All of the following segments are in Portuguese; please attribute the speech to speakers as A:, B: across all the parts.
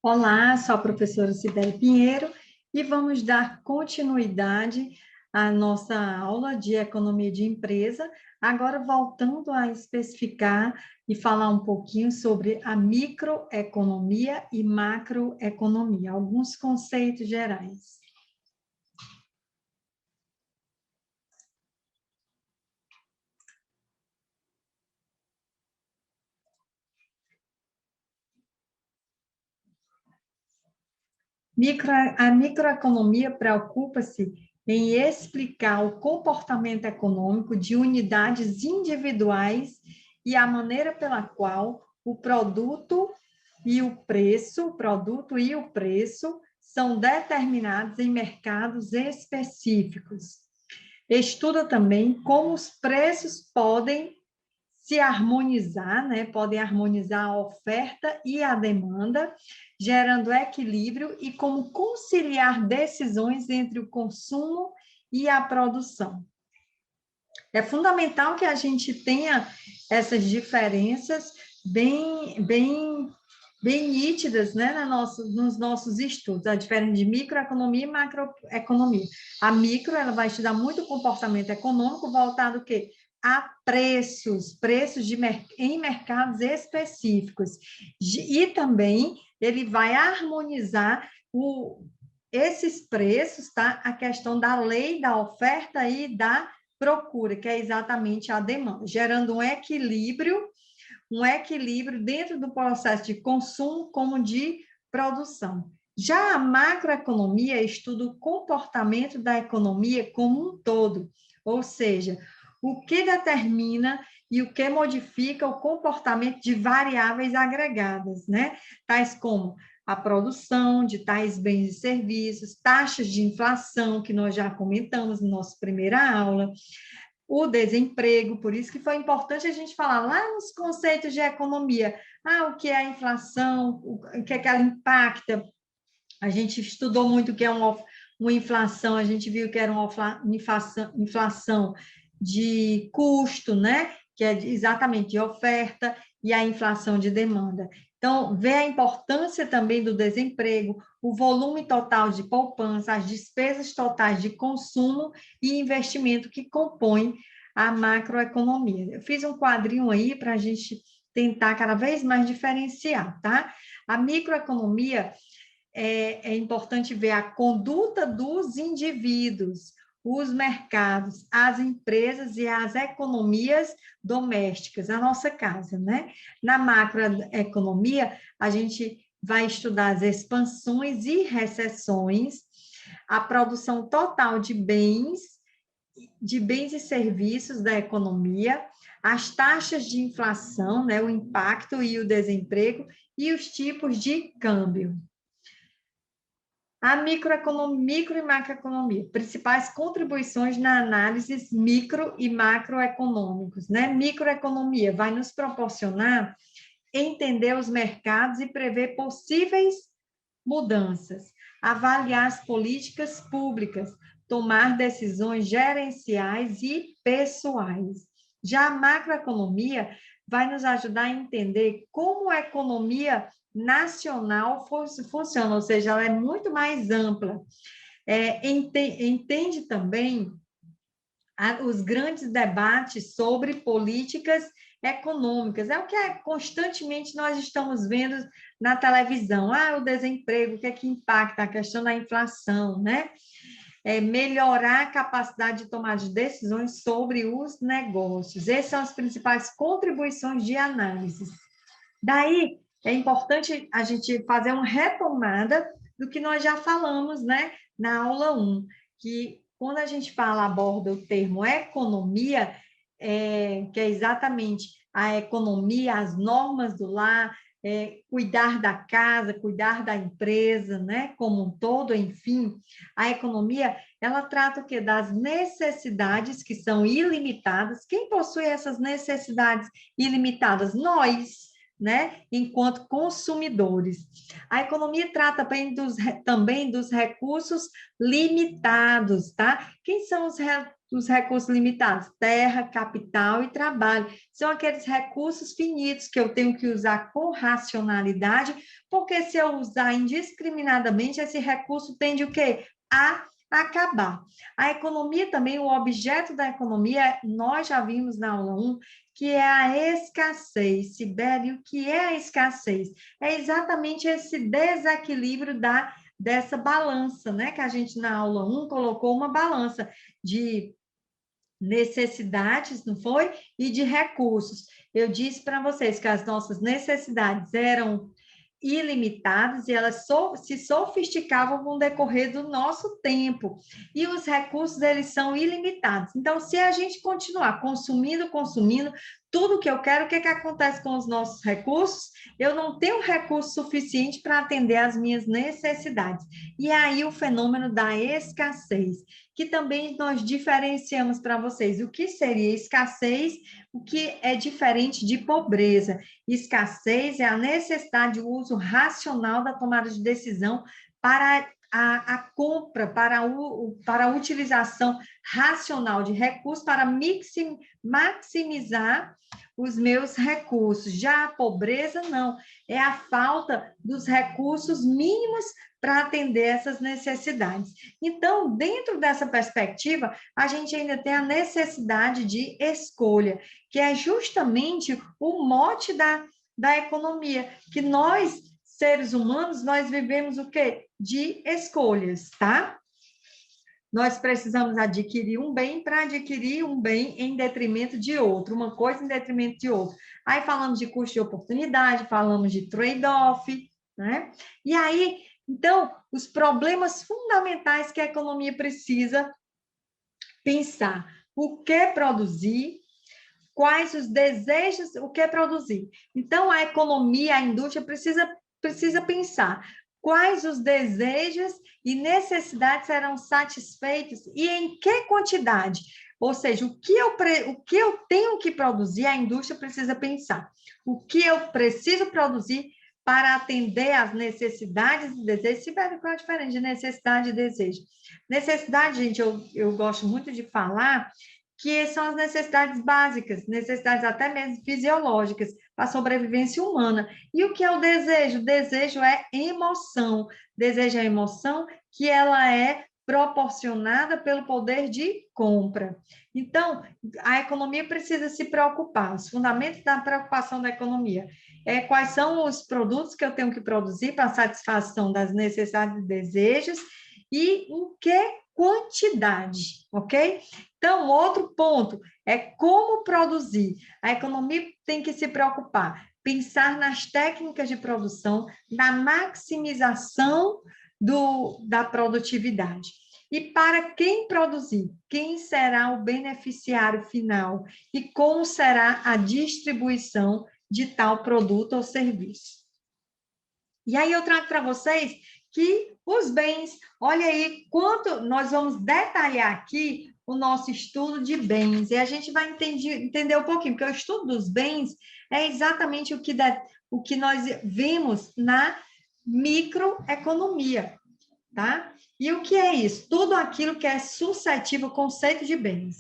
A: Olá, sou a professora Cibele Pinheiro e vamos dar continuidade à nossa aula de economia de empresa, agora voltando a especificar e falar um pouquinho sobre a microeconomia e macroeconomia, alguns conceitos gerais. A microeconomia preocupa-se em explicar o comportamento econômico de unidades individuais e a maneira pela qual o produto e o preço são determinados em mercados específicos. Estuda também como os preços podem se harmonizar, né? Podem harmonizar a oferta e a demanda, gerando equilíbrio e como conciliar decisões entre o consumo e a produção. É fundamental que a gente tenha essas diferenças bem nítidas, né, nos nossos estudos, a diferença de microeconomia e macroeconomia. A micro, ela vai estudar muito o comportamento econômico voltado o quê? A preços em mercados específicos. E também ele vai harmonizar esses preços, tá? A questão da lei da oferta e da procura, que é exatamente a demanda, gerando um equilíbrio dentro do processo de consumo como de produção. Já a macroeconomia estuda o comportamento da economia como um todo, ou seja, o que determina e o que modifica o comportamento de variáveis agregadas, né? Tais como a produção de tais bens e serviços, taxas de inflação, que nós já comentamos na nossa primeira aula, o desemprego, por isso que foi importante a gente falar lá nos conceitos de economia. O que é a inflação, o que é que ela impacta. A gente estudou muito o que é uma inflação, a gente viu que era uma inflação de custo, né? Que é exatamente de oferta, e a inflação de demanda. Então, vê a importância também do desemprego, o volume total de poupança, as despesas totais de consumo e investimento que compõem a macroeconomia. Eu fiz um quadrinho aí para a gente tentar cada vez mais diferenciar, tá? A microeconomia é importante ver a conduta dos indivíduos, os mercados, as empresas e as economias domésticas, a nossa casa, né? Na macroeconomia, a gente vai estudar as expansões e recessões, a produção total de bens e serviços da economia, as taxas de inflação, né, o impacto e o desemprego e os tipos de câmbio. A micro e macroeconomia, principais contribuições na análise micro e macroeconômicos, né? Microeconomia vai nos proporcionar entender os mercados e prever possíveis mudanças, avaliar as políticas públicas, tomar decisões gerenciais e pessoais. Já a macroeconomia vai nos ajudar a entender como a economia nacional funciona, ou seja, ela é muito mais ampla. Entende também os grandes debates sobre políticas econômicas. É o que constantemente nós estamos vendo na televisão. O desemprego, o que é que impacta a questão da inflação, né? Melhorar a capacidade de tomar de decisões sobre os negócios. Essas são as principais contribuições de análise. Daí, é importante a gente fazer uma retomada do que nós já falamos, né, na aula 1, que quando a gente aborda o termo economia, que é exatamente a economia, as normas do lar, cuidar da casa, cuidar da empresa, né, como um todo, enfim, a economia, ela trata o quê? Das necessidades que são ilimitadas. Quem possui essas necessidades ilimitadas? Nós, né, enquanto consumidores. A economia trata também dos recursos limitados, tá? Quem são os recursos limitados? Terra, capital e trabalho. São aqueles recursos finitos que eu tenho que usar com racionalidade, porque se eu usar indiscriminadamente, esse recurso tende o quê? A acabar. A economia também, o objeto da economia, nós já vimos na aula 1, que é a escassez. Sibeli, o que é a escassez? É exatamente esse desequilíbrio dessa balança, né? Que a gente na aula 1 colocou uma balança de necessidades, não foi? E de recursos. Eu disse para vocês que as nossas necessidades eram ilimitadas e elas se sofisticavam com o decorrer do nosso tempo. E os recursos, eles são ilimitados. Então, se a gente continuar consumindo, tudo que eu quero, o que acontece com os nossos recursos? Eu não tenho recurso suficiente para atender às minhas necessidades. E aí o fenômeno da escassez, que também nós diferenciamos para vocês. O que seria escassez? O que é diferente de pobreza? Escassez é a necessidade de uso racional da tomada de decisão para a compra, para a utilização racional de recursos para maximizar os meus recursos. Já a pobreza, não, é a falta dos recursos mínimos para atender essas necessidades. Então, dentro dessa perspectiva, a gente ainda tem a necessidade de escolha, que é justamente o mote da economia, que nós, seres humanos, nós vivemos o quê? De escolhas, tá? Nós precisamos adquirir um bem para adquirir um bem em detrimento de outro, uma coisa em detrimento de outra. Aí falamos de custo de oportunidade, falamos de trade-off, né? E aí, então, os problemas fundamentais que a economia precisa pensar: o que produzir, quais os desejos, o que produzir. Então, a economia, a indústria precisa pensar quais os desejos e necessidades serão satisfeitos e em que quantidade. Ou seja, o que eu tenho que produzir, a indústria precisa pensar. O que eu preciso produzir para atender às necessidades e desejos. Se qual é a diferença de necessidade e desejo? Necessidade, gente, eu gosto muito de falar que são as necessidades básicas, necessidades até mesmo fisiológicas, para a sobrevivência humana. E o que é o desejo? O desejo é emoção. Desejo é emoção que ela é proporcionada pelo poder de compra. Então, a economia precisa se preocupar. Os fundamentos da preocupação da economia é quais são os produtos que eu tenho que produzir para a satisfação das necessidades e desejos e em que quantidade, ok? Então, outro ponto é como produzir. A economia tem que se preocupar, pensar nas técnicas de produção, na maximização da produtividade. E para quem produzir? Quem será o beneficiário final? E como será a distribuição de tal produto ou serviço? E aí eu trago para vocês que os bens, olha aí quanto nós vamos detalhar aqui o nosso estudo de bens, e a gente vai entender um pouquinho, porque o estudo dos bens é exatamente o que nós vimos na microeconomia, tá? E o que é isso? Tudo aquilo que é suscetível ao conceito de bens.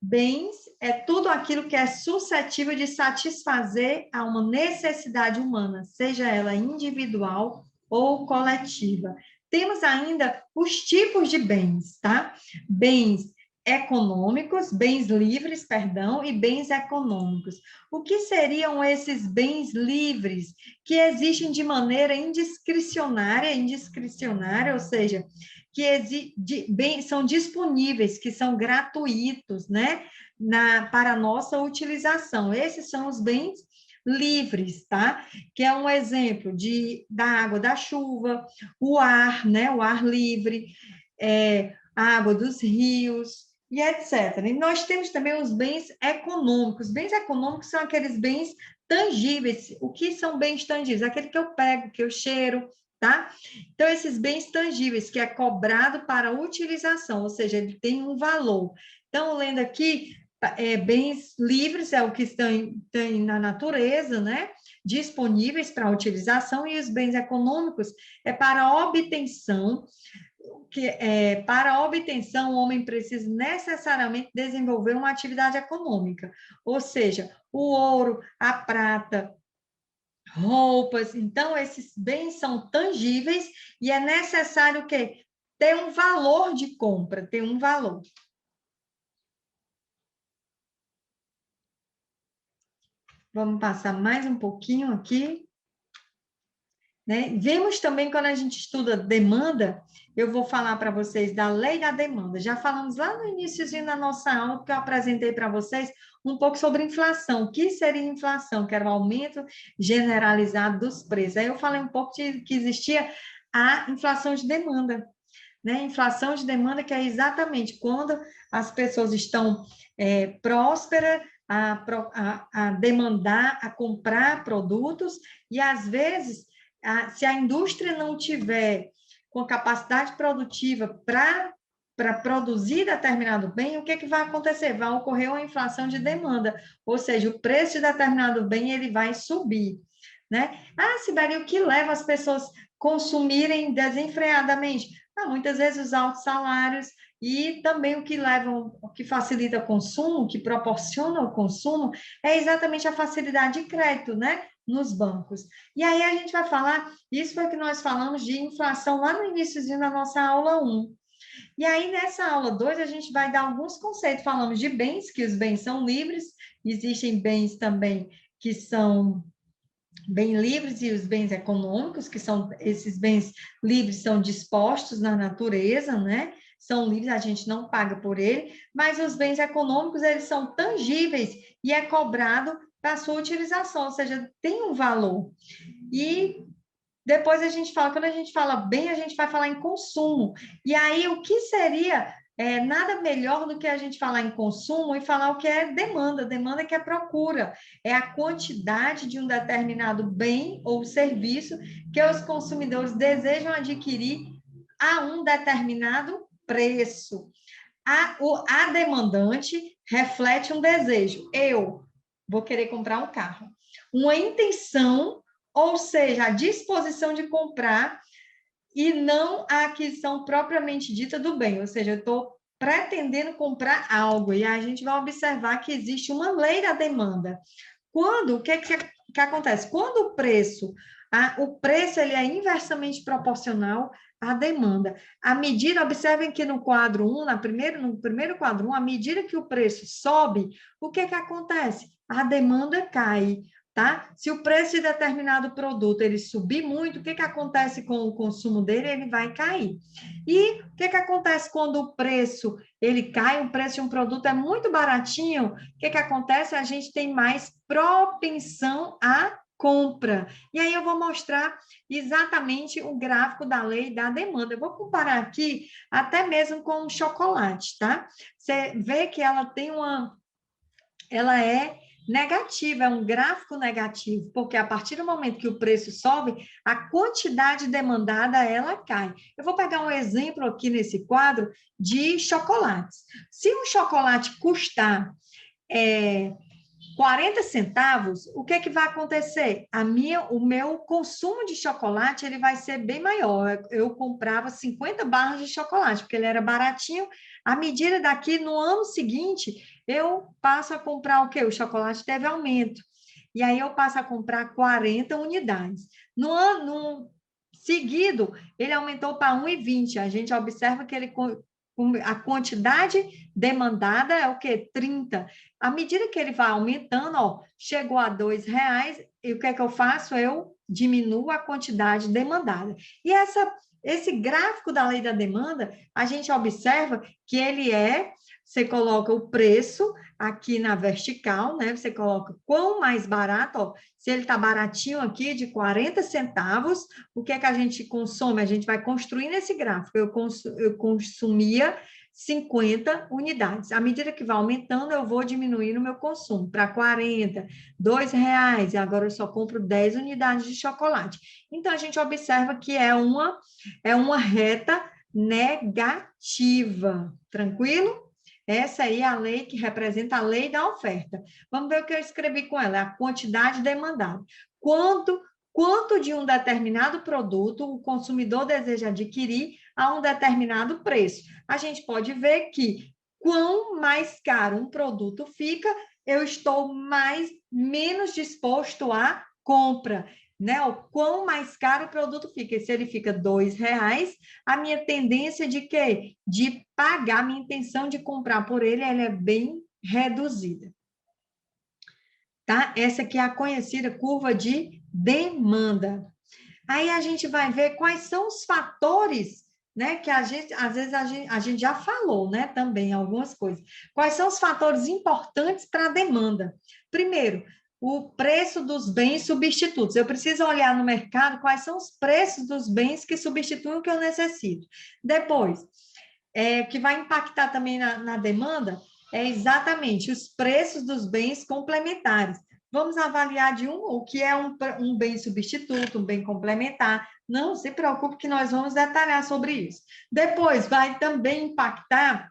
A: Bens é tudo aquilo que é suscetível de satisfazer a uma necessidade humana, seja ela individual ou coletiva. Temos ainda os tipos de bens, tá? Bens econômicos, bens livres, perdão, e bens econômicos. O que seriam esses bens livres que existem de maneira indiscricionária, ou seja, que são disponíveis, que são gratuitos, né, para a nossa utilização. Esses são os bens livres, tá? Que é um exemplo da água da chuva, o ar, né, o ar livre, a água dos rios, e etc. E nós temos também os bens econômicos. Bens econômicos são aqueles bens tangíveis. O que são bens tangíveis? Aquele que eu pego, que eu cheiro, tá? Então, esses bens tangíveis, que é cobrado para utilização, ou seja, ele tem um valor. Então, lendo aqui, bens livres é o que estão na natureza, né? Disponíveis para utilização, e os bens econômicos é para a obtenção para a obtenção, o homem precisa necessariamente desenvolver uma atividade econômica, ou seja, o ouro, a prata, roupas. Então, esses bens são tangíveis e é necessário o quê? Ter um valor de compra, ter um valor. Vamos passar mais um pouquinho aqui. Né? Vemos também, quando a gente estuda demanda, eu vou falar para vocês da lei da demanda. Já falamos lá no iníciozinho da nossa aula, que eu apresentei para vocês um pouco sobre inflação. O que seria inflação? Que era o aumento generalizado dos preços. Aí eu falei um pouco de que existia a inflação de demanda. Né? Inflação de demanda, que é exatamente quando as pessoas estão prósperas a demandar, a comprar produtos, e às vezes se a indústria não tiver com capacidade produtiva para produzir determinado bem, o que, que vai acontecer? Vai ocorrer uma inflação de demanda, ou seja, o preço de determinado bem ele vai subir. Né? Ah, Sibeli, o que leva as pessoas consumirem desenfreadamente? Ah, muitas vezes os altos salários e também o que facilita o consumo, o que proporciona o consumo, é exatamente a facilidade de crédito, né? Nos bancos. E aí a gente vai falar, isso foi que nós falamos de inflação lá no iníciozinho da nossa aula 1. E aí, nessa aula 2, a gente vai dar alguns conceitos. Falamos de bens, que os bens são livres, existem bens também que são bem livres e os bens econômicos, que são esses bens livres são dispostos na natureza, né? São livres, a gente não paga por ele, mas os bens econômicos, eles são tangíveis e é cobrado para sua utilização, ou seja, tem um valor. E depois a gente fala, quando a gente fala bem, a gente vai falar em consumo. E aí, o que seria nada melhor do que a gente falar em consumo e falar o que é demanda. Demanda que é procura, é a quantidade de um determinado bem ou serviço que os consumidores desejam adquirir a um determinado preço. A demandante reflete um desejo. Eu vou querer comprar um carro. Uma intenção, ou seja, a disposição de comprar e não a aquisição propriamente dita do bem, ou seja, eu estou pretendendo comprar algo, e a gente vai observar que existe uma lei da demanda. O que acontece? Quando o preço ele é inversamente proporcional à demanda. À medida, observem que no quadro 1, no primeiro quadro 1, à medida que o preço sobe, o que acontece? A demanda cai. Tá? Se o preço de determinado produto ele subir muito, o que acontece com o consumo dele? Ele vai cair. E o que acontece quando o preço ele cai, o preço de um produto é muito baratinho, o que acontece? A gente tem mais propensão à compra. E aí eu vou mostrar exatamente o gráfico da lei da demanda. Eu vou comparar aqui até mesmo com o chocolate, tá? Você vê que ela é negativa, é um gráfico negativo, porque a partir do momento que o preço sobe, a quantidade demandada, ela cai. Eu vou pegar um exemplo aqui nesse quadro de chocolates. Se um chocolate custar 40 centavos, o que vai acontecer? O meu consumo de chocolate ele vai ser bem maior. Eu comprava 50 barras de chocolate, porque ele era baratinho. À medida daqui, no ano seguinte, eu passo a comprar o quê? O chocolate teve aumento. E aí eu passo a comprar 40 unidades. No ano seguido, ele aumentou para 1,20. A gente observa que a quantidade demandada é o quê? 30. À medida que ele vai aumentando, ó, chegou a R$2, e o que é que eu faço? Eu diminuo a quantidade demandada. E esse gráfico da lei da demanda, a gente observa que você coloca o preço aqui na vertical, né? Você coloca quão mais barato, ó, se ele está baratinho aqui, de 40 centavos, o que é que a gente consome? A gente vai construir nesse gráfico. Eu consumia 50 unidades. À medida que vai aumentando, eu vou diminuindo o meu consumo para 40, R$2, e agora eu só compro 10 unidades de chocolate. Então, a gente observa que é uma reta negativa. Tranquilo? Essa aí é a lei que representa a lei da oferta. Vamos ver o que eu escrevi com ela, a quantidade demandada. Quanto de um determinado produto o consumidor deseja adquirir a um determinado preço. A gente pode ver que quão mais caro um produto fica, eu estou menos disposto à compra, né? O quão mais caro o produto fica. E se ele fica R$ 2, a minha tendência de quê? De pagar, minha intenção de comprar por ele, ela é bem reduzida. Tá? Essa aqui é a conhecida curva de demanda. Aí a gente vai ver quais são os fatores, né, que às vezes a gente já falou, né, também algumas coisas. Quais são os fatores importantes para a demanda? Primeiro, o preço dos bens substitutos. Eu preciso olhar no mercado quais são os preços dos bens que substituem o que eu necessito. Depois, que vai impactar também na demanda, é exatamente os preços dos bens complementares. Vamos avaliar o que é um bem substituto, um bem complementar. Não se preocupe que nós vamos detalhar sobre isso. Depois, vai também impactar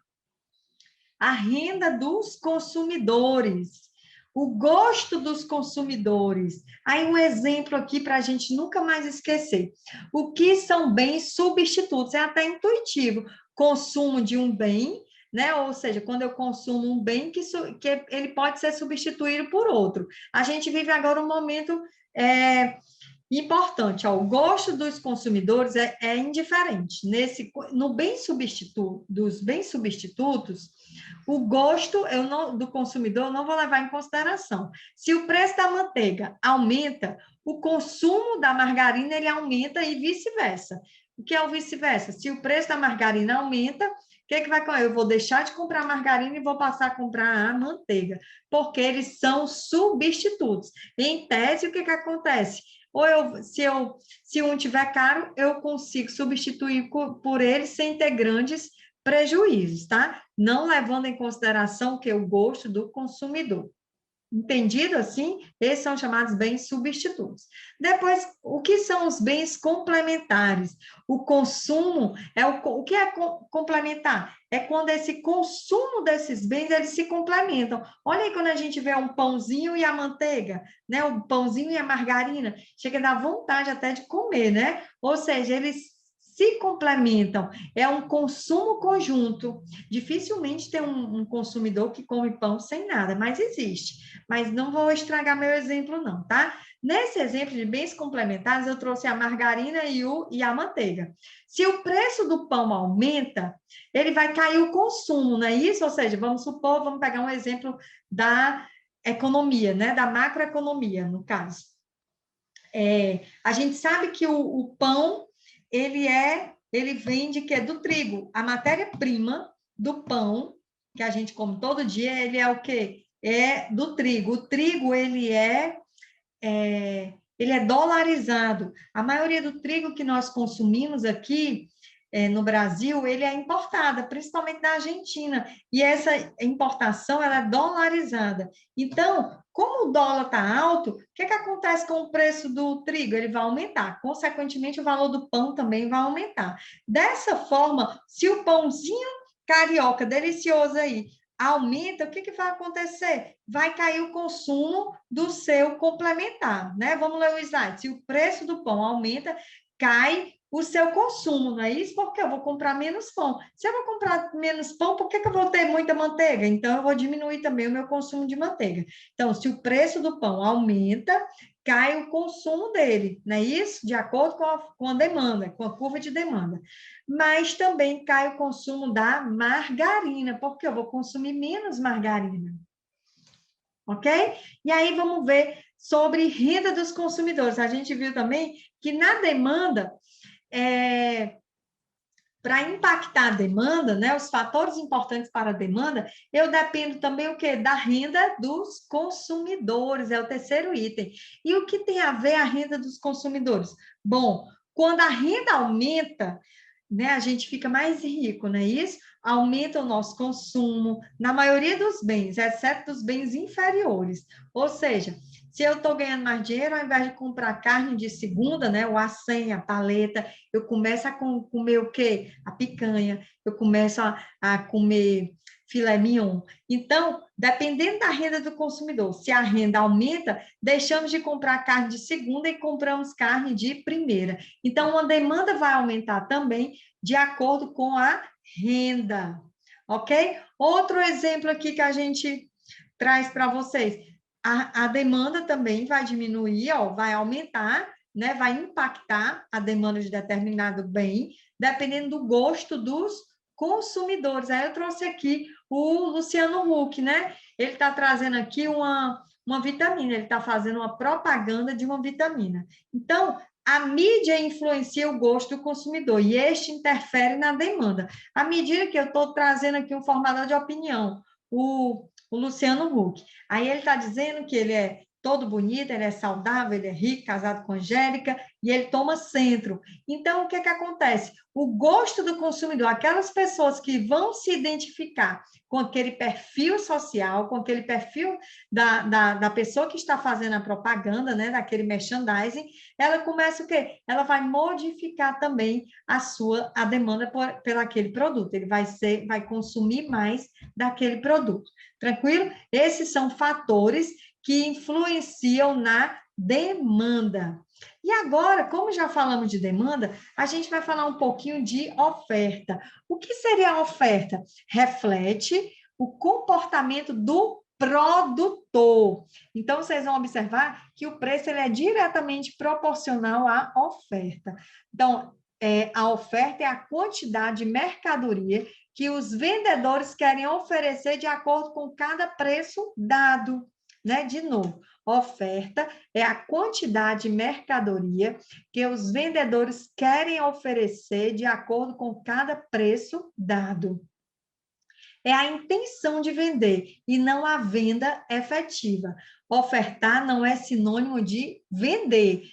A: a renda dos consumidores, o gosto dos consumidores. Aí um exemplo aqui para a gente nunca mais esquecer. O que são bens substitutos? É até intuitivo. Consumo de um bem, né? Ou seja, quando eu consumo um bem que ele pode ser substituído por outro. A gente vive agora um momento importante, ó, o gosto dos consumidores é indiferente. No bem substituto, dos bens substitutos, o gosto do consumidor eu não vou levar em consideração. Se o preço da manteiga aumenta, o consumo da margarina ele aumenta e vice-versa. O que é o vice-versa? Se o preço da margarina aumenta, o que vai acontecer? Eu vou deixar de comprar margarina e vou passar a comprar a manteiga, porque eles são substitutos. Em tese, o que acontece? Se um tiver caro, eu consigo substituir por ele sem ter grandes prejuízos, tá? Não levando em consideração o gosto do consumidor. Entendido assim? Esses são chamados bens substitutos. Depois, o que são os bens complementares? O consumo o que é complementar? É quando esse consumo desses bens eles se complementam. Olha aí quando a gente vê um pãozinho e a manteiga, né? O pãozinho e a margarina, chega a dar vontade até de comer, né? Ou seja, eles se complementam, é um consumo conjunto. Dificilmente tem um consumidor que come pão sem nada, mas existe. Mas não vou estragar meu exemplo, não, tá? Nesse exemplo de bens complementares, eu trouxe a margarina e a manteiga. Se o preço do pão aumenta, ele vai cair o consumo, não é isso? Ou seja, vamos pegar um exemplo da economia, né? Da macroeconomia, no caso. A gente sabe que o pão ele vem de quê? Do trigo. A matéria-prima do pão, que a gente come todo dia, ele é o quê? É do trigo. O trigo, ele é dolarizado. A maioria do trigo que nós consumimos aqui no Brasil, ele é importada, principalmente da Argentina. E essa importação, ela é dolarizada. Então, como o dólar está alto, o que acontece com o preço do trigo? Ele vai aumentar. Consequentemente, o valor do pão também vai aumentar. Dessa forma, se o pãozinho carioca delicioso aí aumenta, o que vai acontecer? Vai cair o consumo do seu complementar, né? Vamos ler o slide. Se o preço do pão aumenta, cai o seu consumo, não é isso? Porque eu vou comprar menos pão. Se eu vou comprar menos pão, por que eu vou ter muita manteiga? Então, eu vou diminuir também o meu consumo de manteiga. Então, se o preço do pão aumenta, cai o consumo dele, não é isso? De acordo com a demanda, com a curva de demanda. Mas também cai o consumo da margarina, porque eu vou consumir menos margarina. Ok? E aí vamos ver sobre renda dos consumidores. A gente viu também que na demanda, para impactar a demanda, né, os fatores importantes para a demanda, eu dependo também o quê? Da renda dos consumidores, é o terceiro item. E o que tem a ver a renda dos consumidores? Bom, quando a renda aumenta, né, a gente fica mais rico, não é isso? Aumenta o nosso consumo, na maioria dos bens, exceto dos bens inferiores. Ou seja, se eu estou ganhando mais dinheiro, ao invés de comprar carne de segunda, né, o acém, a paleta, eu começo a comer o quê? A picanha, eu começo a comer filé mignon. Então, dependendo da renda do consumidor, se a renda aumenta, deixamos de comprar carne de segunda e compramos carne de primeira. Então, a demanda vai aumentar também de acordo com a renda, ok? Outro exemplo aqui que a gente traz para vocês. A demanda também vai diminuir, ó, vai aumentar, né? Vai impactar a demanda de determinado bem, dependendo do gosto dos consumidores. Aí eu trouxe aqui o Luciano Huck, né? Ele está trazendo aqui uma vitamina, ele está fazendo uma propaganda de uma vitamina. Então, a mídia influencia o gosto do consumidor e este interfere na demanda. À medida que eu estou trazendo aqui um formador de opinião, o Luciano Huck. Aí ele está dizendo que ele é todo bonito, ele é saudável, ele é rico, casado com Angélica, e ele toma centro. Então, o que que acontece? O gosto do consumidor, aquelas pessoas que vão se identificar com aquele perfil social, com aquele perfil da pessoa que está fazendo a propaganda, né, daquele merchandising, ela começa o quê? Ela vai modificar também a demanda por aquele produto. Ele vai consumir mais daquele produto. Tranquilo? Esses são fatores que influenciam na demanda. E agora, como já falamos de demanda, a gente vai falar um pouquinho de oferta. O que seria a oferta? Reflete o comportamento do produtor. Então, vocês vão observar que o preço ele é diretamente proporcional à oferta. Então, a oferta é a quantidade de mercadoria que os vendedores querem oferecer de acordo com cada preço dado, né? De novo, oferta é a quantidade de mercadoria que os vendedores querem oferecer de acordo com cada preço dado. É a intenção de vender e não a venda efetiva. Ofertar não é sinônimo de vender.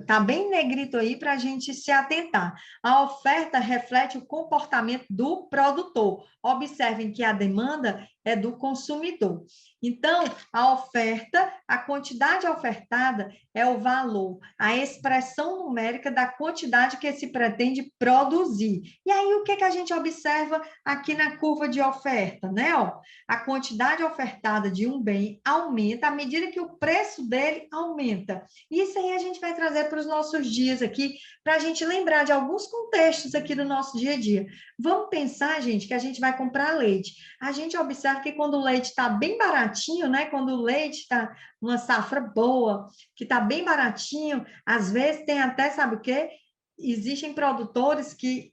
A: Tá bem negrito aí para a gente se atentar. A oferta reflete o comportamento do produtor. Observem que a demanda é do consumidor. Então, a oferta, a quantidade ofertada é o valor, a expressão numérica da quantidade que se pretende produzir. E aí, o que que a gente observa aqui na curva de oferta, né? Ó, a quantidade ofertada de um bem aumenta à medida que o preço dele aumenta. Isso aí a gente vai trazer para os nossos dias aqui, para a gente lembrar de alguns contextos aqui do nosso dia a dia. Vamos pensar, gente, que a gente vai comprar leite. A gente observa que quando o leite está bem baratinho, né? Quando o leite está uma safra boa, que está bem baratinho, às vezes tem até, sabe o quê? Existem produtores que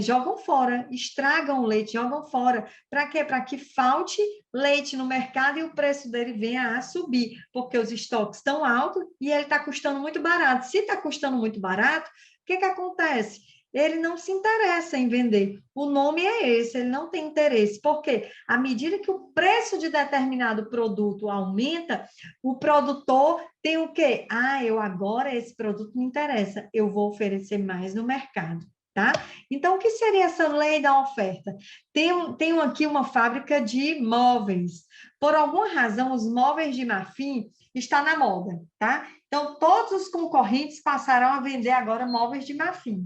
A: jogam fora, estragam o leite, jogam fora. Para quê? Para que falte leite no mercado e o preço dele venha a subir, porque os estoques estão altos e ele está custando muito barato. Se está custando muito barato, o que que acontece? Ele não se interessa em vender. O nome é esse, ele não tem interesse. Por quê? À medida que o preço de determinado produto aumenta, o produtor tem o quê? Eu agora esse produto me interessa, eu vou oferecer mais no mercado. Tá? Então, o que seria essa lei da oferta? Tem aqui uma fábrica de móveis. Por alguma razão, os móveis de marfim estão na moda, tá? Então, todos os concorrentes passarão a vender agora móveis de marfim.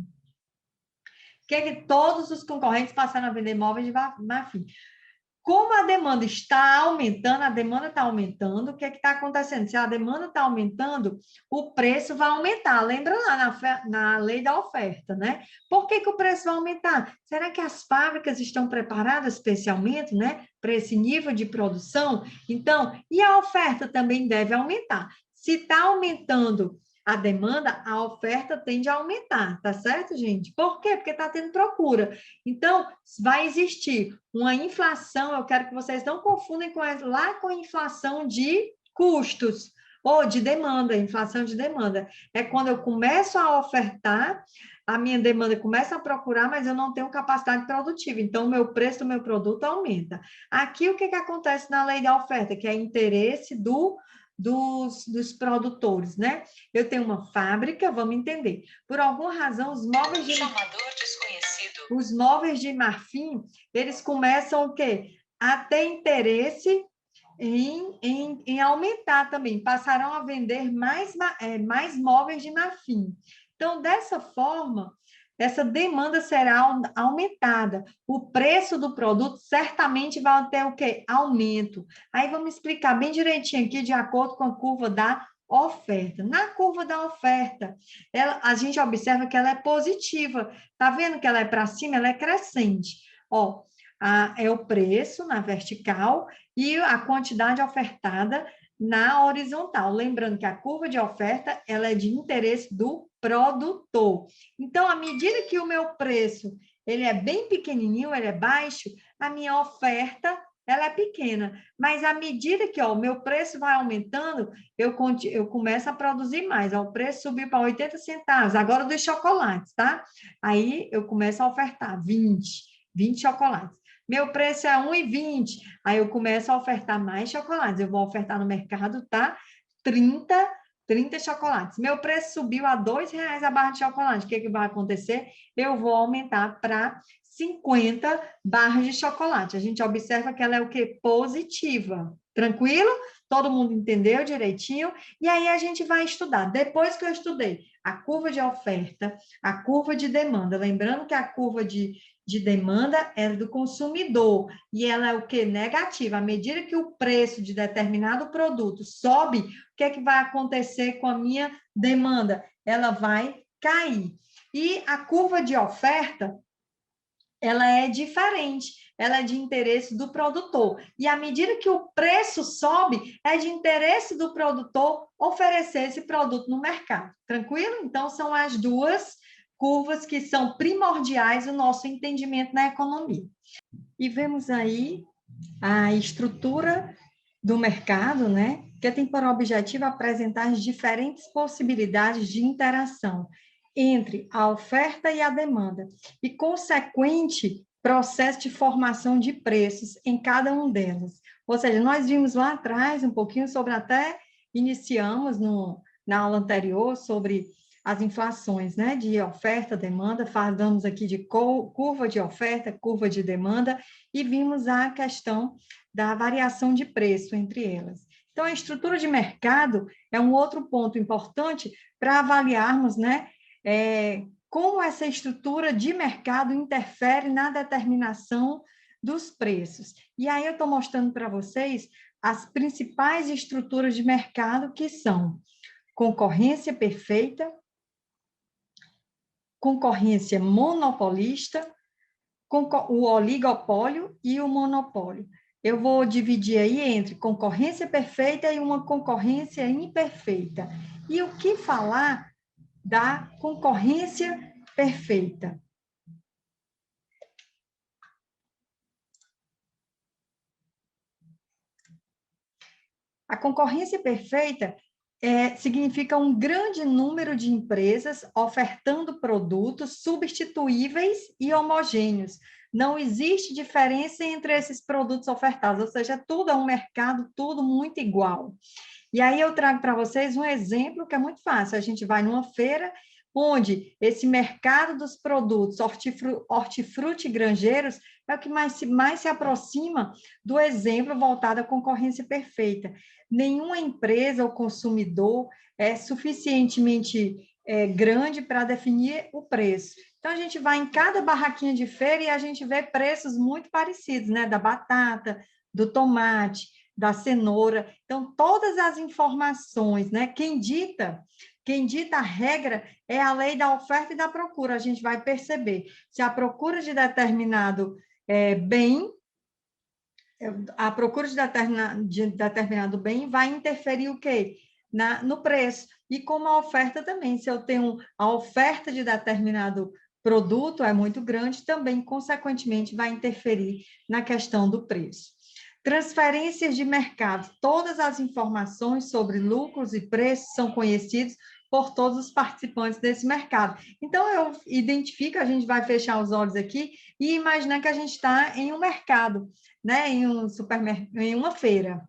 A: O que é que todos os concorrentes passaram a vender móveis de marfim? Como a demanda está aumentando, a demanda está aumentando, o que é que está acontecendo? Se a demanda está aumentando, o preço vai aumentar. Lembra lá na lei da oferta, né? Por que que o preço vai aumentar? Será que as fábricas estão preparadas especialmente, né, para esse nível de produção? Então, e a oferta também deve aumentar. Se está aumentando a demanda, a oferta tende a aumentar, tá certo, gente? Por quê? Porque está tendo procura. Então, vai existir uma inflação, eu quero que vocês não confundem com a inflação de custos ou de demanda, inflação de demanda. É quando eu começo a ofertar, a minha demanda começa a procurar, mas eu não tenho capacidade produtiva, então o meu preço do meu produto aumenta. Aqui, o que que acontece na lei da oferta? Que é interesse dos produtores, né? Eu tenho uma fábrica, vamos entender. Por alguma razão, os móveis de marfim, eles começam o quê? A ter interesse em aumentar também, passarão a vender mais móveis de marfim. Então, dessa forma, essa demanda será aumentada. O preço do produto certamente vai ter o quê? Aumento. Aí vamos explicar bem direitinho aqui, de acordo com a curva da oferta. Na curva da oferta, a gente observa que ela é positiva. Tá vendo que ela é para cima? Ela é crescente. Ó, é o preço na vertical e a quantidade ofertada na horizontal. Lembrando que a curva de oferta, ela é de interesse do produtor. Então, à medida que o meu preço, ele é bem pequenininho, ele é baixo, a minha oferta, ela é pequena. Mas à medida que o meu preço vai aumentando, eu começo a produzir mais. Ó, o preço subiu para 80 centavos, agora dos chocolates, tá? Aí eu começo a ofertar 20 chocolates. Meu preço é 1,20. Aí eu começo a ofertar mais chocolates. Eu vou ofertar no mercado, tá? 30 chocolates. Meu preço subiu a R$2 a barra de chocolate. O que vai acontecer? Eu vou aumentar para 50 barras de chocolate. A gente observa que ela é o quê? Positiva. Tranquilo? Todo mundo entendeu direitinho? E aí a gente vai estudar. Depois que eu estudei a curva de oferta, a curva de demanda, lembrando que a curva de demanda é do consumidor, e ela é o que? Negativa. À medida que o preço de determinado produto sobe, o que é que vai acontecer com a minha demanda? Ela vai cair. E a curva de oferta, ela é diferente, ela é de interesse do produtor. E à medida que o preço sobe, é de interesse do produtor oferecer esse produto no mercado. Tranquilo? Então, são as duas curvas que são primordiais no nosso entendimento na economia. E vemos aí a estrutura do mercado, né, que tem por objetivo apresentar as diferentes possibilidades de interação entre a oferta e a demanda e consequente processo de formação de preços em cada um delas. Ou seja, nós vimos lá atrás um pouquinho sobre, até iniciamos na aula anterior sobre as inflações, né, de oferta, demanda, falamos aqui de curva de oferta, curva de demanda, e vimos a questão da variação de preço entre elas. Então, a estrutura de mercado é um outro ponto importante para avaliarmos, né, como essa estrutura de mercado interfere na determinação dos preços. E aí eu estou mostrando para vocês as principais estruturas de mercado, que são concorrência perfeita, concorrência monopolista, o oligopólio e o monopólio. Eu vou dividir aí entre concorrência perfeita e uma concorrência imperfeita. E o que falar da concorrência perfeita? A concorrência perfeita significa um grande número de empresas ofertando produtos substituíveis e homogêneos. Não existe diferença entre esses produtos ofertados, ou seja, tudo é um mercado, tudo muito igual. E aí eu trago para vocês um exemplo que é muito fácil. A gente vai numa feira onde esse mercado dos produtos hortifruti e granjeiros é o que mais se aproxima do exemplo voltado à concorrência perfeita. Nenhuma empresa ou consumidor é suficientemente grande para definir o preço. Então, a gente vai em cada barraquinha de feira e a gente vê preços muito parecidos, né? Da batata, do tomate, da cenoura. Então, todas as informações, né? Quem dita a regra é a lei da oferta e da procura. A gente vai perceber se a procura de determinado bem, a procura de determinado bem vai interferir o quê? No preço. E como a oferta também, se eu tenho a oferta de determinado produto é muito grande, também, consequentemente, vai interferir na questão do preço. Transferências de mercado. Todas as informações sobre lucros e preços são conhecidas por todos os participantes desse mercado. Então, eu identifico, a gente vai fechar os olhos aqui e imaginar que a gente está em um mercado, né? Em um supermercado, em uma feira.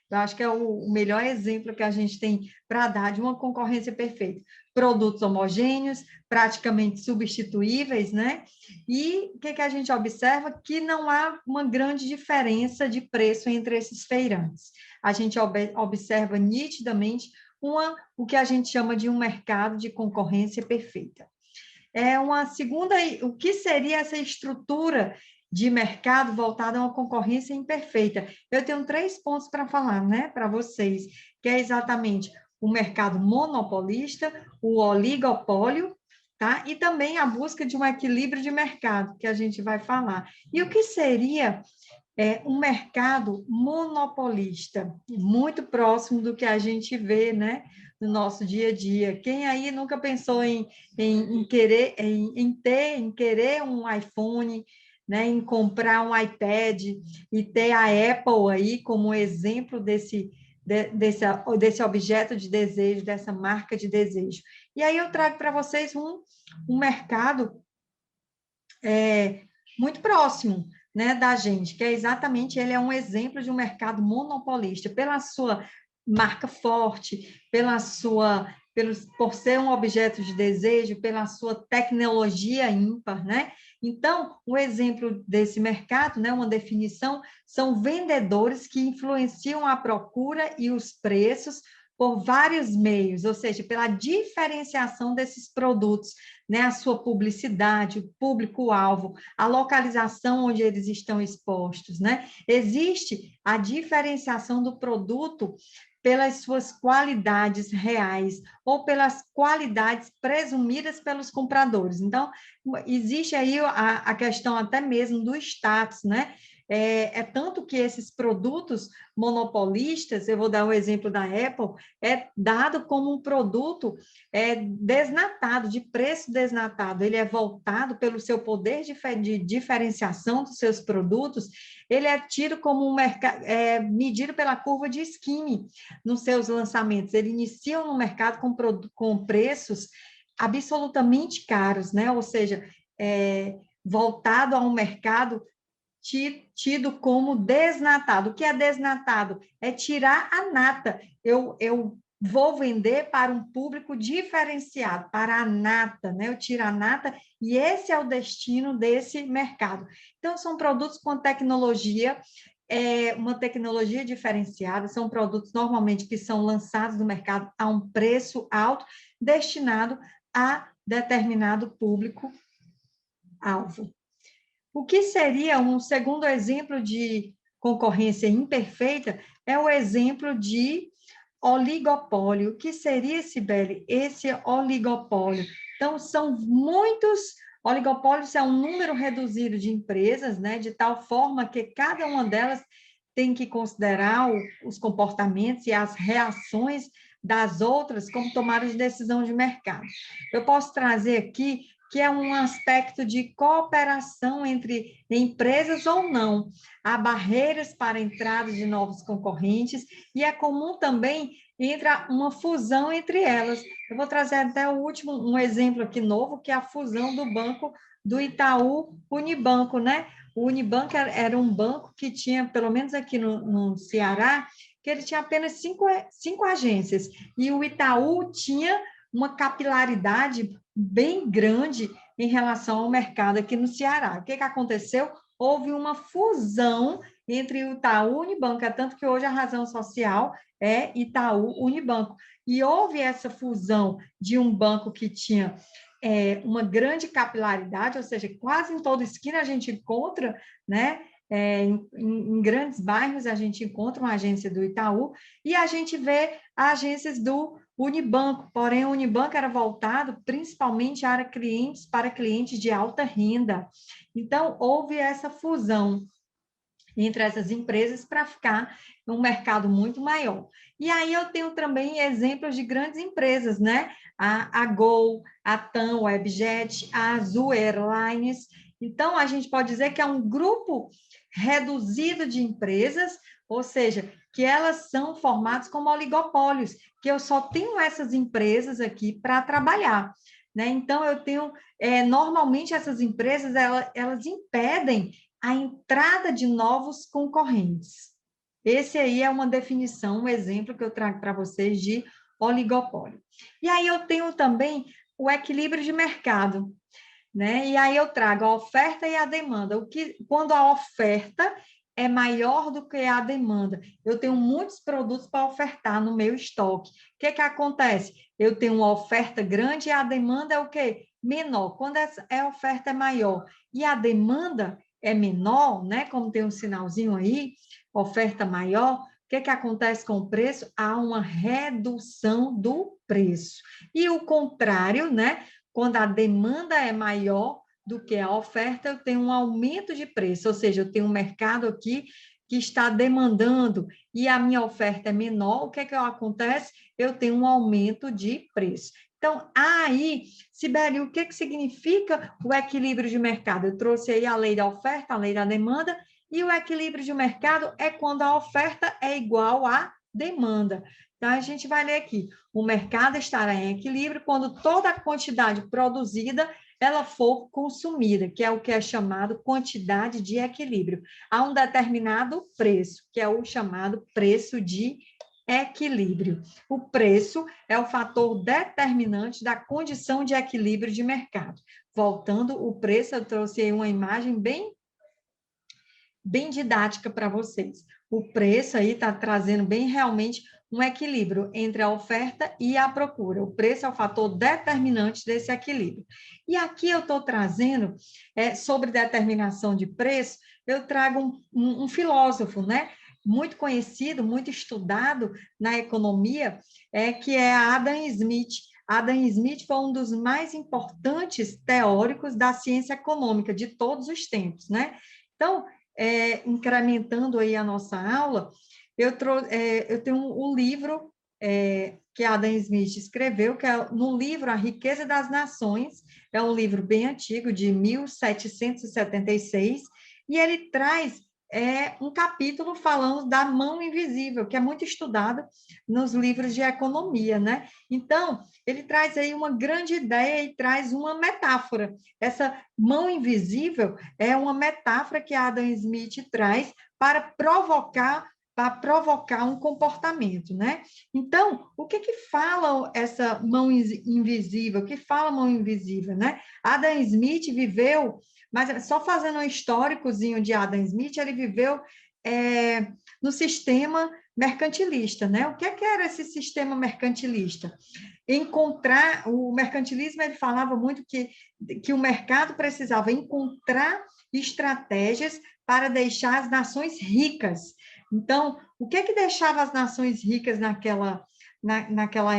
A: Eu acho que é o melhor exemplo que a gente tem para dar de uma concorrência perfeita. Produtos homogêneos, praticamente substituíveis, né? E o que a gente observa? Que não há uma grande diferença de preço entre esses feirantes. A gente observa nitidamente o que a gente chama de um mercado de concorrência perfeita. é uma segunda... O que seria essa estrutura de mercado voltada a uma concorrência imperfeita? Eu tenho 3 pontos para falar, né, para vocês, que é exatamente o mercado monopolista, o oligopólio, tá? E também a busca de um equilíbrio de mercado, que a gente vai falar. E o que seria um mercado monopolista, muito próximo do que a gente vê, né, no nosso dia a dia? Quem aí nunca pensou em querer, em querer um iPhone, né, em comprar um iPad e ter a Apple aí como exemplo desse objeto de desejo, dessa marca de desejo? E aí eu trago para vocês um mercado muito próximo, né, da gente, que é exatamente, ele é um exemplo de um mercado monopolista, pela sua marca forte, por ser um objeto de desejo, pela sua tecnologia ímpar, né? Então, um exemplo desse mercado, né, uma definição, são vendedores que influenciam a procura e os preços por vários meios, ou seja, pela diferenciação desses produtos, né, a sua publicidade, o público-alvo, a localização onde eles estão expostos, né? Existe a diferenciação do produto pelas suas qualidades reais ou pelas qualidades presumidas pelos compradores. Então, existe aí a questão até mesmo do status, né? Tanto que esses produtos monopolistas, eu vou dar o exemplo da Apple, é dado como um produto desnatado, de preço desnatado. Ele é voltado pelo seu poder de diferenciação dos seus produtos, ele é tido como um mercado, medido pela curva de Gini nos seus lançamentos. Ele inicia no mercado com preços absolutamente caros, né? Ou seja, voltado a um mercado tido como desnatado. O que é desnatado? É tirar a nata. Eu vou vender para um público diferenciado, para a nata, né? Eu tiro a nata e esse é o destino desse mercado. Então, são produtos com tecnologia, uma tecnologia diferenciada, são produtos normalmente que são lançados no mercado a um preço alto, destinado a determinado público-alvo. O que seria um segundo exemplo de concorrência imperfeita é o exemplo de oligopólio. O que seria, Sibeli, esse oligopólio? Então, são muitos oligopólios, é um número reduzido de empresas, né, de tal forma que cada uma delas tem que considerar os comportamentos e as reações das outras como tomada de decisão de mercado. Eu posso trazer aqui que é um aspecto de cooperação entre empresas ou não. Há barreiras para a entrada de novos concorrentes e é comum também entra uma fusão entre elas. Eu vou trazer até um exemplo aqui novo, que é a fusão do banco do Itaú Unibanco, né? O Unibanco era um banco que tinha, pelo menos aqui no Ceará, que ele tinha apenas cinco agências, e o Itaú tinha uma capilaridade bem grande em relação ao mercado aqui no Ceará. O que aconteceu? Houve uma fusão entre o Itaú Unibanco, tanto que hoje a razão social é Itaú Unibanco. E houve essa fusão de um banco que tinha uma grande capilaridade, ou seja, quase em toda esquina a gente encontra, né? Em grandes bairros a gente encontra uma agência do Itaú e a gente vê agências do Unibanco, porém o Unibanco era voltado principalmente para clientes de alta renda. Então, houve essa fusão entre essas empresas para ficar um mercado muito maior. E aí eu tenho também exemplos de grandes empresas, né? A Gol, a TAM Webjet, a Azul Airlines. Então, a gente pode dizer que é um grupo reduzido de empresas, ou seja, que elas são formadas como oligopólios, que eu só tenho essas empresas aqui para trabalhar. Né? Então, eu tenho, normalmente essas empresas, elas impedem a entrada de novos concorrentes. Esse aí é uma definição, um exemplo que eu trago para vocês de oligopólio. E aí eu tenho também o equilíbrio de mercado, né? E aí eu trago a oferta e a demanda. Quando a oferta é maior do que a demanda, eu tenho muitos produtos para ofertar no meu estoque. O que acontece? eu tenho uma oferta grande e a demanda é o quê? Menor. Quando a oferta é maior e a demanda é menor, né? Como tem um sinalzinho aí, oferta maior, o que que acontece com o preço? Há uma redução do preço. E o contrário, né? Quando a demanda é maior do que a oferta, eu tenho um aumento de preço, ou seja, eu tenho um mercado aqui que está demandando e a minha oferta é menor, o que é que acontece? Eu tenho um aumento de preço. Então, aí, Sibeli, o que que significa o equilíbrio de mercado? Eu trouxe aí a lei da oferta, a lei da demanda, e o equilíbrio de mercado é quando a oferta é igual à demanda. Então, a gente vai ler aqui. O mercado estará em equilíbrio quando toda a quantidade produzida ela for consumida, que é o que é chamado quantidade de equilíbrio, a um determinado preço, que é o chamado preço de equilíbrio. O preço é o fator determinante da condição de equilíbrio de mercado. Voltando, o preço, eu trouxe aí uma imagem bem didática para vocês. O preço aí está trazendo bem realmente um equilíbrio entre a oferta e a procura. O preço é o fator determinante desse equilíbrio. E aqui eu estou trazendo, sobre determinação de preço, eu trago um filósofo, né? Muito conhecido, muito estudado na economia, que é Adam Smith. Adam Smith foi um dos mais importantes teóricos da ciência econômica de todos os tempos, né? Então, incrementando aí a nossa aula, eu tenho um livro que Adam Smith escreveu, que é no livro A Riqueza das Nações, é um livro bem antigo, de 1776, e ele traz um capítulo falando da mão invisível, que é muito estudado nos livros de economia, né? Então, ele traz aí uma grande ideia e traz uma metáfora. Essa mão invisível é uma metáfora que Adam Smith traz para provocar um comportamento, né? Então, o que fala essa mão invisível? O que fala mão invisível, né? Adam Smith viveu, mas só fazendo um históricozinho de Adam Smith, ele viveu no sistema mercantilista, né? O que era esse sistema mercantilista? O mercantilismo, ele falava muito que o mercado precisava encontrar estratégias para deixar as nações ricas. Então, o que deixava as nações ricas naquela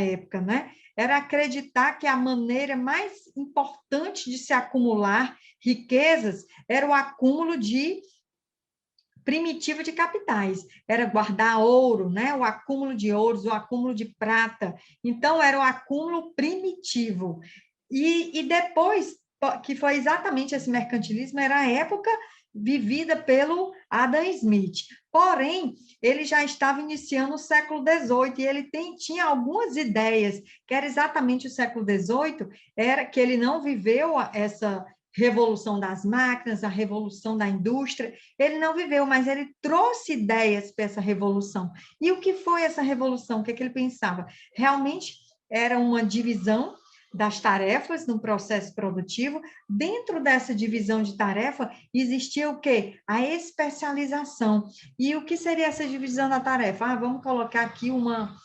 A: época, né? Era acreditar que a maneira mais importante de se acumular riquezas era o acúmulo primitivo de capitais, era guardar ouro, né? O acúmulo de ouros, o acúmulo de prata. Então, era o acúmulo primitivo. E depois, que foi exatamente esse mercantilismo, era a época vivida pelo Adam Smith. Porém, ele já estava iniciando o século XVIII e ele tinha algumas ideias, que era exatamente o século XVIII, era que ele não viveu essa revolução das máquinas, a revolução da indústria, ele não viveu, mas ele trouxe ideias para essa revolução. E o que foi essa revolução? O que ele pensava? Realmente era uma divisão das tarefas no processo produtivo. Dentro dessa divisão de tarefa, existia o quê? A especialização. E o que seria essa divisão da tarefa? Vamos colocar aqui uma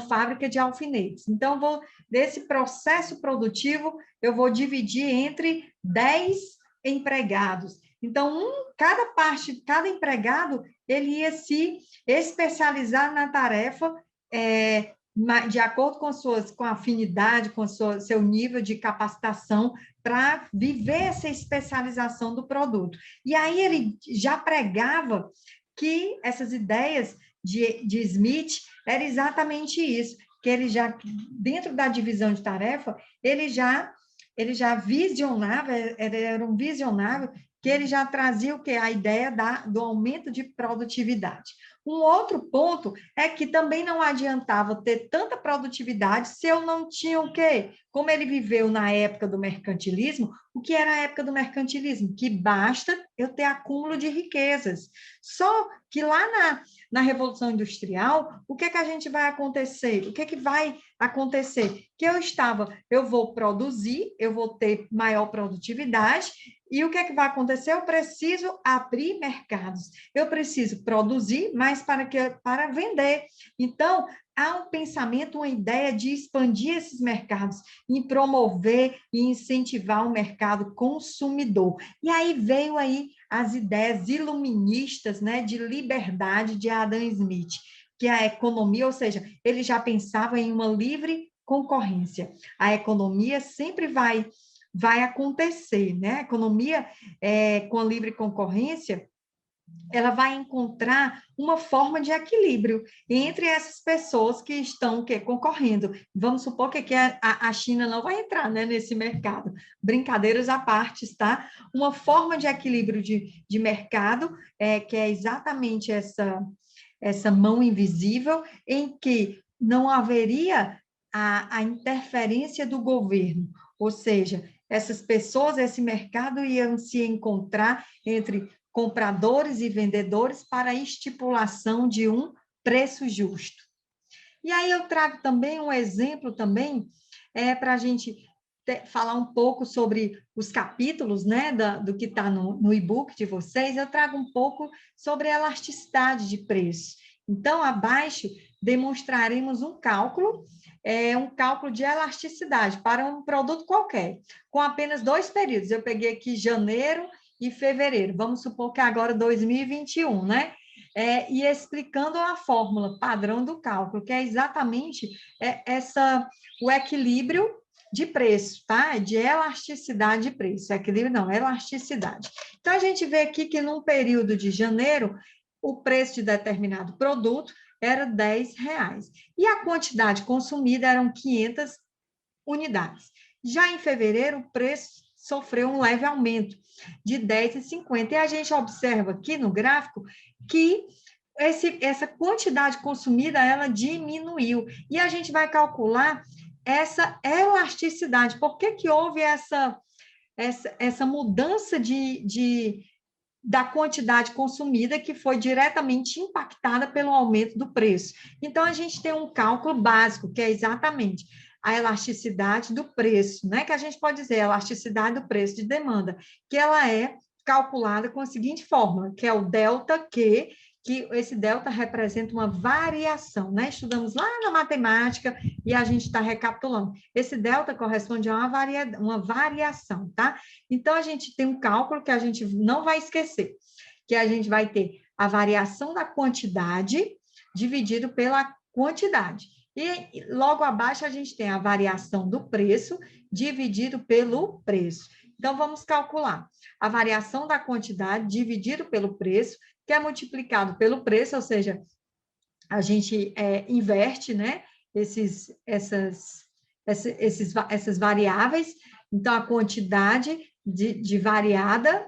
A: fábrica de alfinetes. Então, desse processo produtivo, eu vou dividir entre 10 empregados. Então, cada empregado, ele ia se especializar na tarefa de acordo com a afinidade, com seu nível de capacitação, para viver essa especialização do produto. E aí ele já pregava que essas ideias de Smith era exatamente isso, que ele já, dentro da divisão de tarefa, ele já visionava, era um visionário, que ele já trazia o quê? A ideia do aumento de produtividade. Um outro ponto é que também não adiantava ter tanta produtividade se eu não tinha o quê? Como ele viveu na época do mercantilismo, o que era a época do mercantilismo? Que basta eu ter acúmulo de riquezas. Só que lá na Revolução Industrial, o que a gente vai acontecer? O que vai acontecer? Que eu vou produzir, eu vou ter maior produtividade, e o que vai acontecer? Eu preciso abrir mercados, eu preciso produzir mais para vender. Então, há um pensamento, uma ideia de expandir esses mercados, em promover e incentivar o mercado consumidor. E aí veio aí as ideias iluministas, né, de liberdade de Adam Smith, que a economia, ou seja, ele já pensava em uma livre concorrência. A economia sempre vai acontecer, né? A economia com a livre concorrência, ela vai encontrar uma forma de equilíbrio entre essas pessoas que estão concorrendo. Vamos supor que a China não vai entrar, né, nesse mercado. Brincadeiras à parte, tá? Uma forma de equilíbrio de mercado, que é exatamente essa mão invisível, em que não haveria a interferência do governo, ou seja, essas pessoas, esse mercado iam se encontrar entre compradores e vendedores para a estipulação de um preço justo. E aí eu trago também um exemplo também para a gente falar um pouco sobre os capítulos, né, do que está no e-book de vocês. Eu trago um pouco sobre a elasticidade de preço. Então, abaixo, demonstraremos um cálculo de elasticidade para um produto qualquer, com apenas 2 períodos. Eu peguei aqui janeiro e fevereiro. Vamos supor que agora 2021, né? E explicando a fórmula padrão do cálculo, que é exatamente o equilíbrio de preço, tá? De elasticidade de preço. Equilíbrio não, elasticidade. Então, a gente vê aqui que num período de janeiro, o preço de determinado produto era R$10. E a quantidade consumida eram 500 unidades. Já em fevereiro, o preço sofreu um leve aumento de 10,50. E a gente observa aqui no gráfico que essa quantidade consumida, ela diminuiu. E a gente vai calcular essa elasticidade. Por que houve essa mudança da quantidade consumida que foi diretamente impactada pelo aumento do preço? Então, a gente tem um cálculo básico, que é exatamente a elasticidade do preço, né? Que a gente pode dizer, a elasticidade do preço de demanda, que ela é calculada com a seguinte fórmula, que é o delta Q, que esse delta representa uma variação, né? Estudamos lá na matemática e a gente está recapitulando. Esse delta corresponde a uma variação, tá? Então, a gente tem um cálculo que a gente não vai esquecer, que a gente vai ter a variação da quantidade dividido pela quantidade. E logo abaixo a gente tem a variação do preço dividido pelo preço. Então, vamos calcular a variação da quantidade dividido pelo preço, que é multiplicado pelo preço, ou seja, a gente inverte, né, essas variáveis. Então, a quantidade de variada,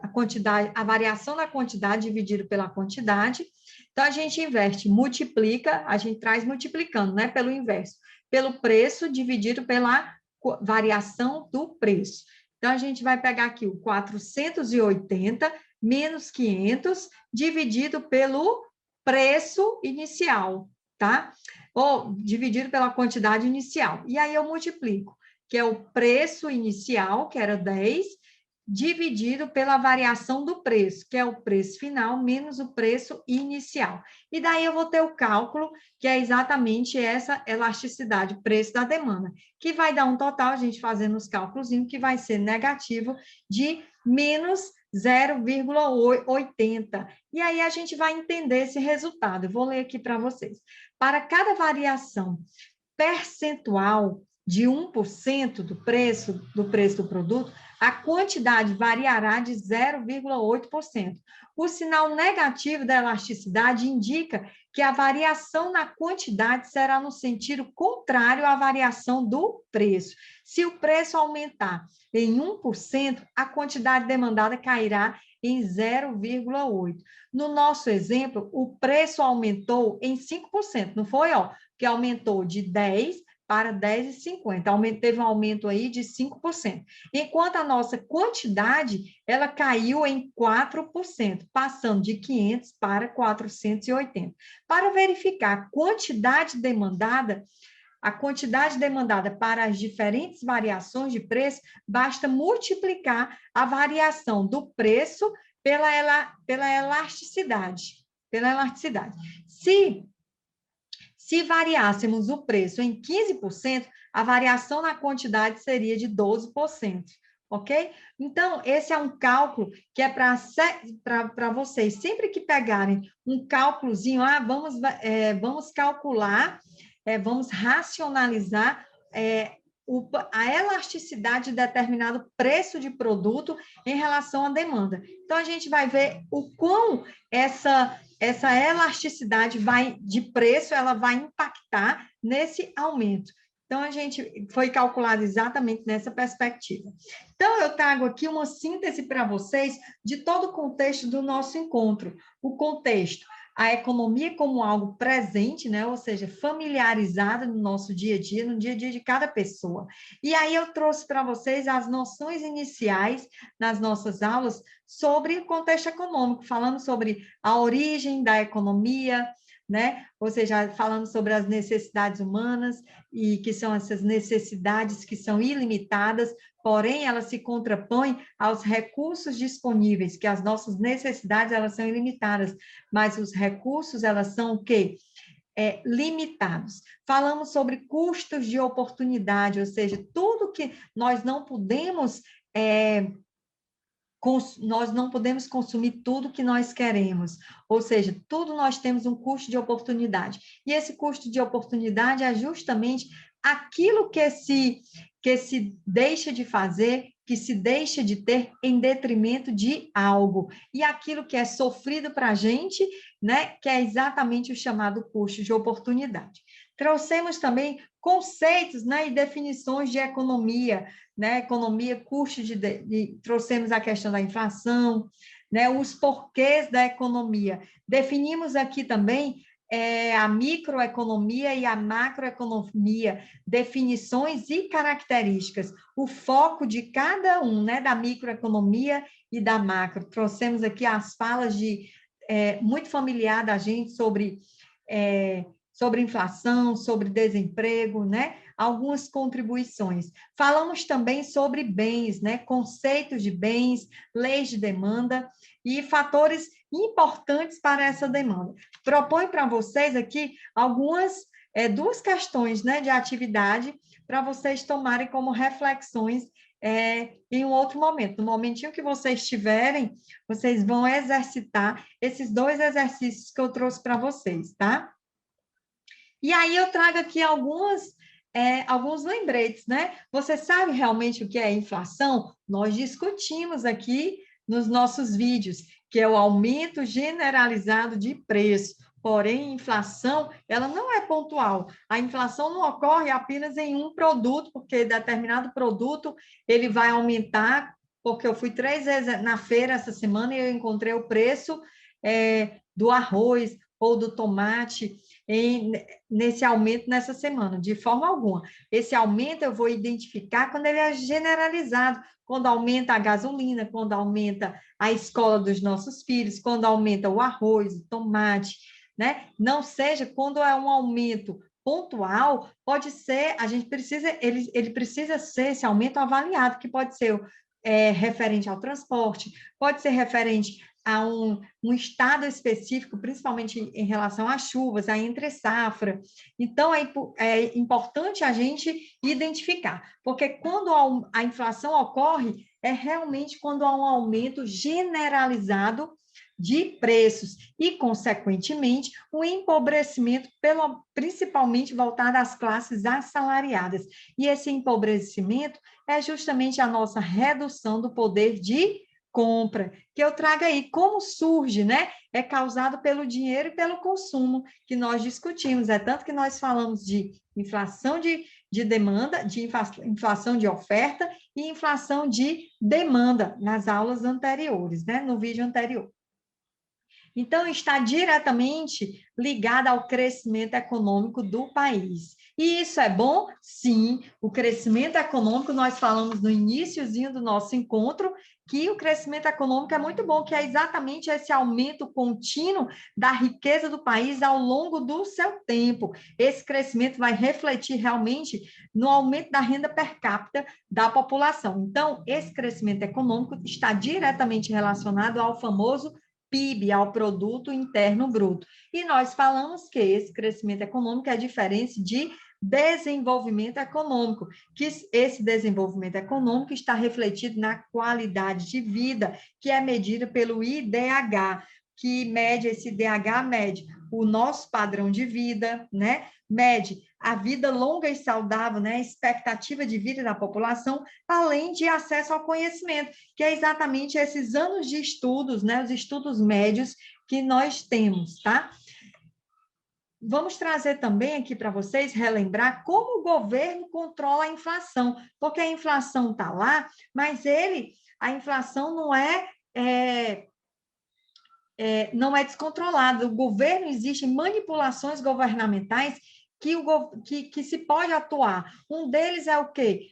A: a variação da quantidade dividido pela quantidade. Então, a gente inverte, multiplica, a gente traz multiplicando, né, pelo inverso, pelo preço dividido pela variação do preço. Então, a gente vai pegar aqui o 480 menos 500 dividido pelo preço inicial, tá? Ou dividido pela quantidade inicial. E aí eu multiplico, que é o preço inicial, que era 10, dividido pela variação do preço, que é o preço final menos o preço inicial. E daí eu vou ter o cálculo, que é exatamente essa elasticidade, preço da demanda, que vai dar um total, a gente fazendo os cálculos, que vai ser negativo de menos 0,80. E aí a gente vai entender esse resultado. Eu vou ler aqui para vocês. Para cada variação percentual de 1% do preço do produto, a quantidade variará de 0,8%. O sinal negativo da elasticidade indica que a variação na quantidade será no sentido contrário à variação do preço. Se o preço aumentar em 1%, a quantidade demandada cairá em 0,8%. No nosso exemplo, o preço aumentou em 5%, não foi? Que aumentou de 10 para 10,50. Teve um aumento aí de 5%. Enquanto a nossa quantidade, ela caiu em 4%, passando de 500 para 480. Para verificar a quantidade demandada para as diferentes variações de preço, basta multiplicar a variação do preço pela elasticidade. Se Se variássemos o preço em 15%, a variação na quantidade seria de 12%. Ok? Então, esse é um cálculo que é para vocês, sempre que pegarem um cálculozinho, vamos calcular, vamos racionalizar a elasticidade de determinado preço de produto em relação à demanda. Então, a gente vai ver o quão essa elasticidade de preço ela vai impactar nesse aumento. Então, a gente foi calculado exatamente nessa perspectiva. Então, eu trago aqui uma síntese para vocês de todo o contexto do nosso encontro. O contexto, a economia como algo presente, né? Ou seja, familiarizada no nosso dia a dia, no dia a dia de cada pessoa. E aí eu trouxe para vocês as noções iniciais nas nossas aulas sobre o contexto econômico, falando sobre a origem da economia, né? Ou seja, falando sobre as necessidades humanas, e que são essas necessidades que são ilimitadas, porém, elas se contrapõem aos recursos disponíveis, que as nossas necessidades, elas são ilimitadas, mas os recursos, elas são o quê? Limitados. Falamos sobre custos de oportunidade, ou seja, tudo que nós não podemos consumir tudo que nós queremos, ou seja, tudo nós temos um custo de oportunidade. E esse custo de oportunidade é justamente aquilo que se deixa de fazer, que se deixa de ter em detrimento de algo. E aquilo que é sofrido para a gente, né, que é exatamente o chamado custo de oportunidade. Trouxemos também conceitos, né, e definições de economia, né, economia, custo trouxemos a questão da inflação, né, os porquês da economia. Definimos aqui também a microeconomia e a macroeconomia, definições e características, o foco de cada um, né, da microeconomia e da macro. Trouxemos aqui as falas muito familiar da gente sobre inflação, sobre desemprego, né? Algumas contribuições. Falamos também sobre bens, né? Conceitos de bens, leis de demanda e fatores importantes para essa demanda. Proponho para vocês aqui duas questões, né, de atividade para vocês tomarem como reflexões em um outro momento. No momentinho que vocês tiverem, vocês vão exercitar esses dois exercícios que eu trouxe para vocês, tá? E aí eu trago aqui alguns lembretes, né? Você sabe realmente o que é inflação? Nós discutimos aqui nos nossos vídeos, que é o aumento generalizado de preço. Porém, a inflação, ela não é pontual. A inflação não ocorre apenas em um produto, porque determinado produto ele vai aumentar, porque eu fui 3 vezes na feira essa semana e eu encontrei o preço do arroz ou do tomate nesse aumento nessa semana, de forma alguma. Esse aumento eu vou identificar quando ele é generalizado, quando aumenta a gasolina, quando aumenta a escola dos nossos filhos, quando aumenta o arroz, o tomate, né? Não seja quando é um aumento pontual, pode ser, ele precisa ser esse aumento avaliado, que pode ser referente ao transporte, pode ser referente a um estado específico, principalmente em relação às chuvas, à entre-safra. Então, é importante a gente identificar, porque quando a inflação ocorre, é realmente quando há um aumento generalizado de preços e, consequentemente, um empobrecimento, principalmente voltado às classes assalariadas. E esse empobrecimento é justamente a nossa redução do poder de compra, que eu trago aí. Como surge, né? É causado pelo dinheiro e pelo consumo, que nós discutimos. É tanto que nós falamos de inflação de demanda, de inflação de oferta e inflação de demanda nas aulas anteriores, né? No vídeo anterior. Então, está diretamente ligada ao crescimento econômico do país. E isso é bom? Sim. O crescimento econômico, nós falamos no iniciozinho do nosso encontro, que o crescimento econômico é muito bom, que é exatamente esse aumento contínuo da riqueza do país ao longo do seu tempo. Esse crescimento vai refletir realmente no aumento da renda per capita da população. Então, esse crescimento econômico está diretamente relacionado ao famoso PIB, ao Produto Interno Bruto. E nós falamos que esse crescimento econômico é diferente de desenvolvimento econômico, que esse desenvolvimento econômico está refletido na qualidade de vida, que é medida pelo IDH, que mede esse IDH, mede o nosso padrão de vida, né? Mede a vida longa e saudável, né? A expectativa de vida da população, além de acesso ao conhecimento, que é exatamente esses anos de estudos, né? Os estudos médios que nós temos, tá? Vamos trazer também aqui para vocês, relembrar como o governo controla a inflação, porque a inflação está lá, mas a inflação não é descontrolada. O governo, existem manipulações governamentais que se pode atuar. Um deles é o quê?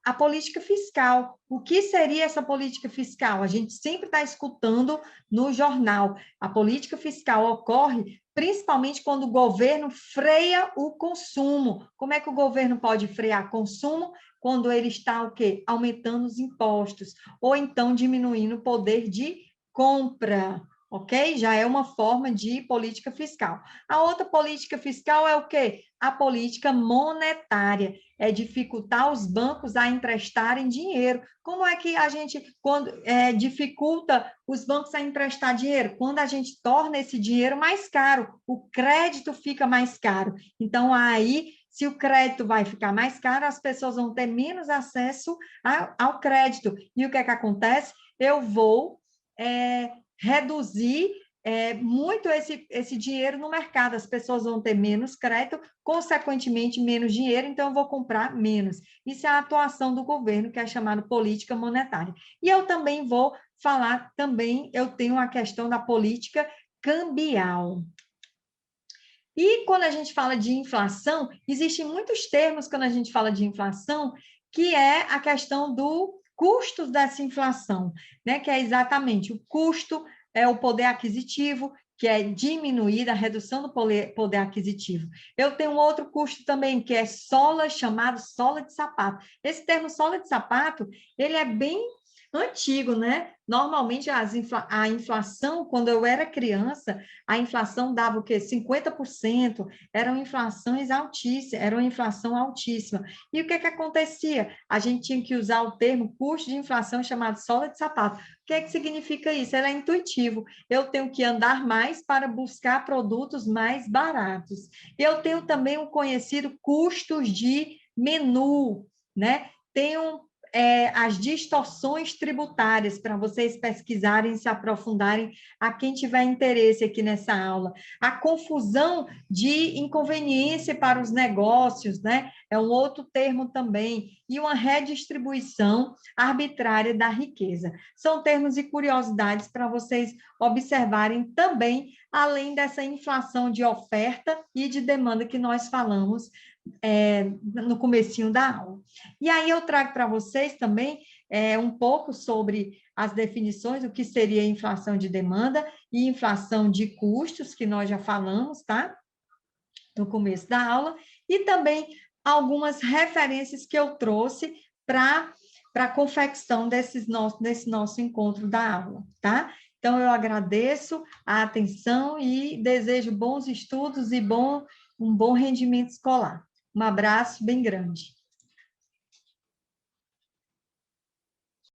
A: A política fiscal. O que seria essa política fiscal? A gente sempre está escutando no jornal. A política fiscal ocorre principalmente quando o governo freia o consumo. Como é que o governo pode frear consumo? Quando ele está o quê? Aumentando os impostos, ou então diminuindo o poder de compra, ok? Já é uma forma de política fiscal. A outra política fiscal é o quê? A política monetária, é dificultar os bancos a emprestarem dinheiro. Como é que a gente dificulta os bancos a emprestar dinheiro? Quando a gente torna esse dinheiro mais caro, o crédito fica mais caro. Então, aí, se o crédito vai ficar mais caro, as pessoas vão ter menos acesso ao crédito. E o que é que acontece? Eu vou reduzir muito esse dinheiro no mercado. As pessoas vão ter menos crédito, consequentemente, menos dinheiro, então eu vou comprar menos. Isso é a atuação do governo, que é chamada política monetária. E eu também vou falar, eu tenho a questão da política cambial. E quando a gente fala de inflação, existem muitos termos quando a gente fala de inflação, que é a questão do custos dessa inflação, né? Que é exatamente o custo, o poder aquisitivo, que é diminuir a redução do poder aquisitivo. Eu tenho um outro custo também, que é chamado sola de sapato. Esse termo sola de sapato, ele é bem antigo, né? Normalmente a inflação, quando eu era criança, a inflação dava o quê? 50%, eram inflações altíssimas, era uma inflação altíssima. E o que acontecia? A gente tinha que usar o termo custo de inflação chamado sola de sapato. O que significa isso? Ele é intuitivo. Eu tenho que andar mais para buscar produtos mais baratos. Eu tenho também o conhecido custos de menu, né? Tenho as distorções tributárias, para vocês pesquisarem, se aprofundarem, a quem tiver interesse aqui nessa aula. A confusão de inconveniência para os negócios, né? É um outro termo também. E uma redistribuição arbitrária da riqueza. São termos e curiosidades para vocês observarem também, além dessa inflação de oferta e de demanda que nós falamos no comecinho da aula. E aí eu trago para vocês também um pouco sobre as definições, o que seria inflação de demanda e inflação de custos, que nós já falamos, tá? No começo da aula, e também algumas referências que eu trouxe para a confecção desse nosso encontro da aula, tá? Então, eu agradeço a atenção e desejo bons estudos e um bom rendimento escolar. Um abraço bem grande.